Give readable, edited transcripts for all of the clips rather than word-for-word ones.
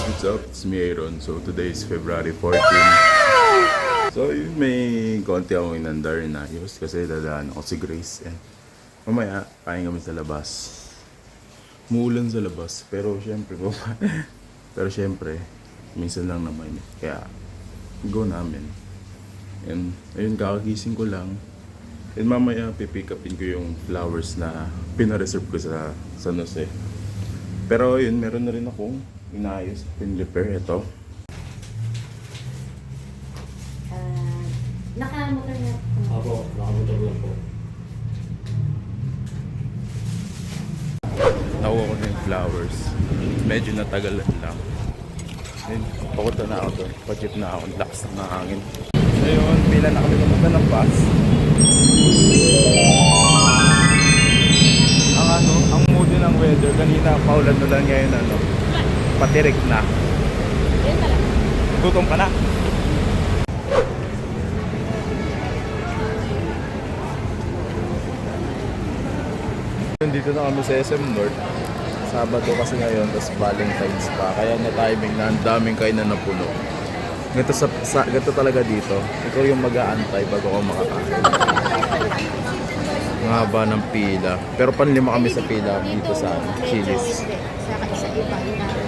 What's up? It's me, Aaron. So, today is February 14. So, yun, may konti akong inandar na ayos kasi dadaan ako si Grace. And mamaya, kain kami sa labas. Muulan sa labas. Pero, syempre, minsan lang naman. Kaya, go namin. And, ayun, kakagising ko lang. And mamaya, pipick upin ko yung flowers na pinareserve ko sa San Jose. Pero, yun, meron na rin akong inayos, pin-repair ito. Nakamotor na. Ako, nakamotor lang po. Nakuha ko na yung flowers. Medyo natagalan lang. Ayun, papunta na ako doon. Pa-jeep na ako. Lakas na ng hangin. Ayun, pila na kami pumunta ng bus. Ang mood ng weather. Kanina, paulan na lang ngayon, patirik na. Yan talaga. Gutom ka na. Dito na kami sa SM North. Sabado kasi ngayon, tapos Valentine's pa. Kaya na-timing na ang daming kain na napuno. Ganito talaga dito. Ikaw yung mag-aantay bago ka makakain. Ang haba ng pila. Pero panlima kami sa pila dito sa Chili's. Saka isa-iba na.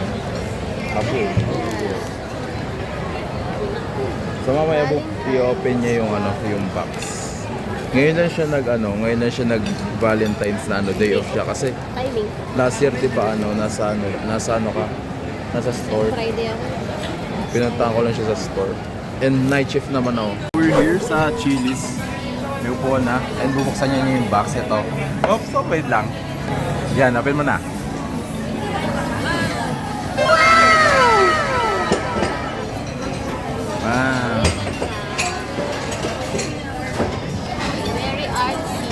Abo. So mamaya i-open niya yung box. Ngayon lang siya nag Valentine's na day off siya kasi Timing. last year 'di ba nasa store. Friday ako. Pinuntahan ko lang siya sa store. And night shift naman ako. We're here sa Chili's. May upuan na. And bubuksan niya yung box ito. Oops, wait lang. Yan, open mo na. Wow. Very artsy.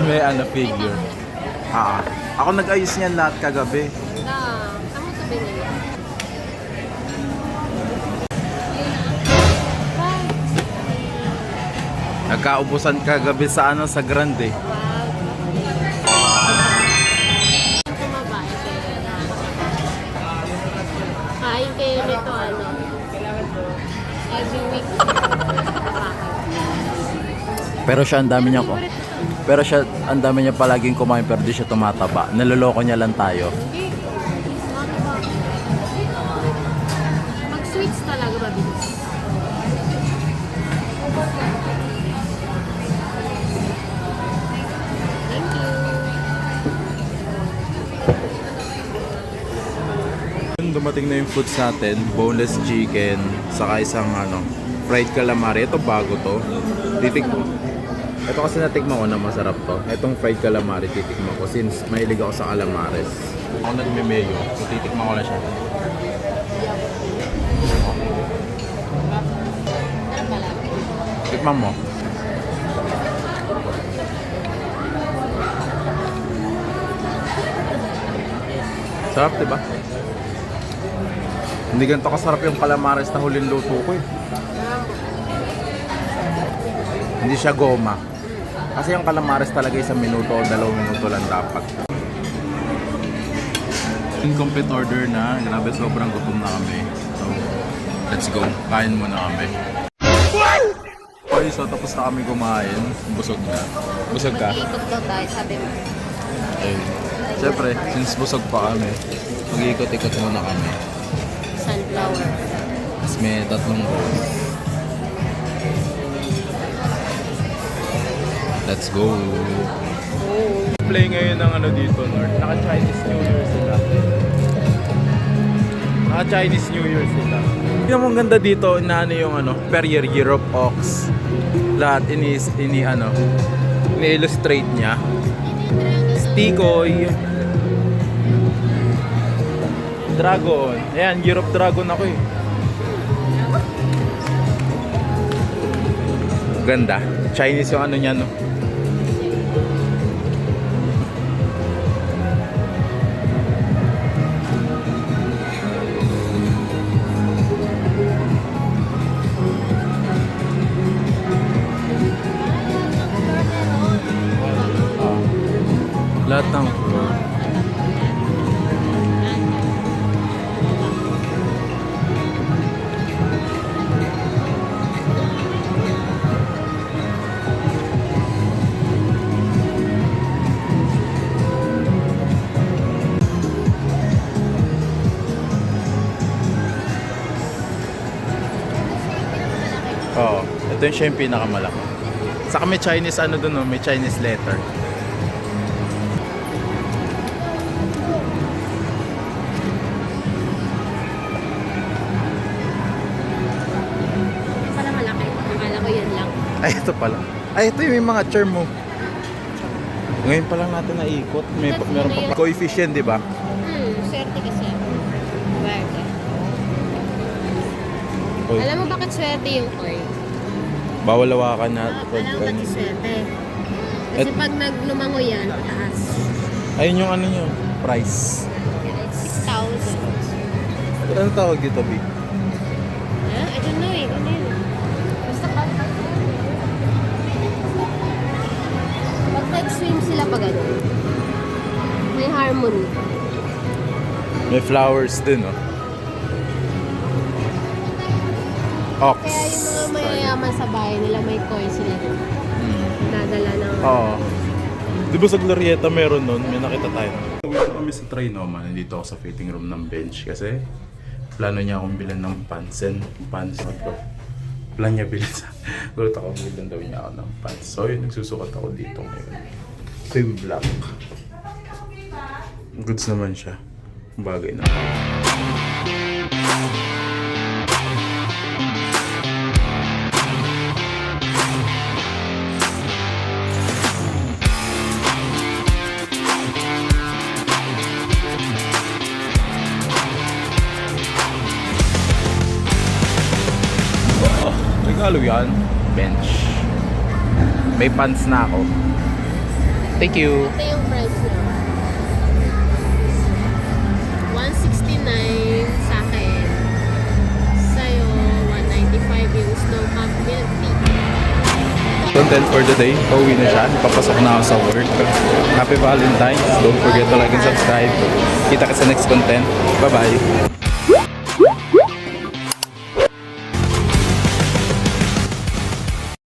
May figure. Ako nag-ayos niyan lahat kagabi. Saan mo ito binili? Nagkaubusan kagabi sa sa Grande. Kumabahay kayo na. Kain kayo nito every week. Pero siya ang dami niya palaging kumain pero di siya tumataba. Naloloko niya lang tayo. Hindi. Pag sweets talaga mabilis. Thank you. Dumating na yung foods natin, boneless chicken, saka isang fried calamari. Ito bago to. Ito kasi natikman ko na masarap to. Itong fried calamari titikman ko since mahilig ako sa calamares. Ako nagme-mayo, so titikman ko na siya. Tikman mo. Sarap, diba? Hindi ganito kasarap yung calamares na huling luto ko eh. Hindi siya goma. Kasi yung calamares talaga 1 minuto o 2 minuto lang dapat. Incomplete order na. Grabe, sobrang gutom na kami. So, let's go. Kain muna kami. Okay, so tapos na kami kumain. Busog na. Busog ka? Ikot daw tayo, sabi mo. Ayun. Siyempre, since busog pa kami, mag-iikot-ikot muna kami. Sunflower. Tapos may 3 rolls. Let's go! Play ngayon ng dito, North. Naka-Chinese New Year sila. Naka-Chinese New Year sila. Tingnan mo ang ganda dito na yung Perrier Europe Ox. Lahat ini-illustrate niya. Stikoy. Dragon. Ayan, Europe Dragon ako eh. Ganda. Chinese yung niya, no? lahat ng floor. Oo, ito yung siya yung pinakamalaki. Saka may Chinese ano dun, no? May Chinese letter. Pala malaki. Akala ko yan lang. Ay, ito pala. Ay, ito yung may mga charm mo. Ngayon pa lang natin naikot. Meron pa coefficient, di ba? Swerte kasi. Swerte. Oy, Alam mo bakit swerte yung coin? bawal lawakan na. Alam mo bakit swerte? Kasi pag naglumango yan, pataas. Ayun yung ano nyo, price. 6,000. Ano tawag dito, B? I don't know eh. Ano yun? Basta pag nag-swim sila pa gano'n, may harmony. May flowers din, oh. Ox. Kaya yung mga mayayaman sa bahay nila, may koi sila dun. Nadala ng... Oo. Di ba sa Glorieta meron nun? May nakita tayo. Dito kami sa Trinoma. Nandito ako sa fitting room ng bench kasi plano niya akong bilhin ng pants. Pants ko. Plan niya bilhin sa... Gulat ako, bilhin daw niya ako ng pants. So yun, nagsusukat ako dito ngayon. Ito yung black. Goods naman siya. Bagay na. Regalo yan. Bench. May pants na ako. Thank you. Ito yung price niya. 169 sa akin. Sa'yo, 195 yung snow cap milk tea. Content for the day. Pauwi na siya. Papasok na ako sa work. Happy Valentine's. Don't forget to like and subscribe. Kita ka sa next content. Bye-bye.